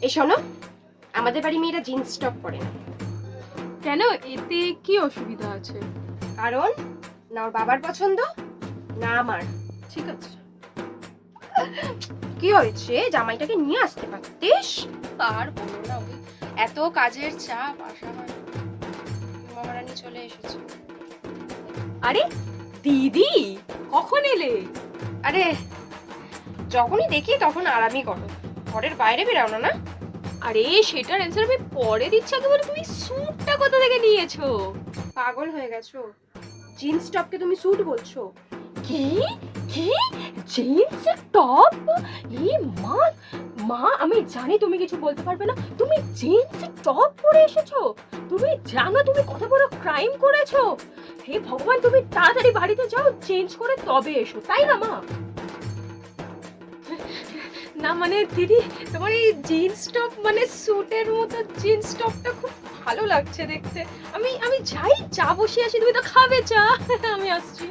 এই শোনো, আমাদের বাড়ি মেয়েরা জিন্স টপ পরে না। কেন, এতে কি অসুবিধা আছে? কারণ না ওর বাবার পছন্দ, না আমার। ঠিক আছে। কি হয়েছে, জামাইটাকে নিয়ে আসতে পারতিস। আর বলো না, ওই এত কাজের চাপ, আসা হয়। মহারানী চলে এসেছে। আরে দিদি, কখন এলে? আরে যখনই দেখি তখন আরামই করো, ঘরের বাইরে বেরাও না। না আরে সেটার অ্যান্সার আমি পরে দিচ্ছি, আগে বলো তুমি স্যুটটা কোথা থেকে নিয়েছো? পাগল হয়ে গেছো, জিন্স টপকে তুমি স্যুট বলছো? কি কি জিন্স টপ? এ মা, মা আমি জানি তুমি কিছু বলতে পারবে না, তুমি জিন্স টপ পরে এসেছো? তুমি জানো তুমি কত বড় ক্রাইম করেছো? হে ভগবান, তুমি তাড়াতাড়ি বাড়িতে যাও, চেঞ্জ করে তবে এসো, তাই না মা? না মানে দিদি, তোমার এই জিন্স টপ মানে স্যুটের মতো জিন্স টপটা খুব ভালো লাগছে দেখতে। আমি আমি যাই, চা বসিয়ে আসি, তুমি তো খাবে চা। আমি আসছি।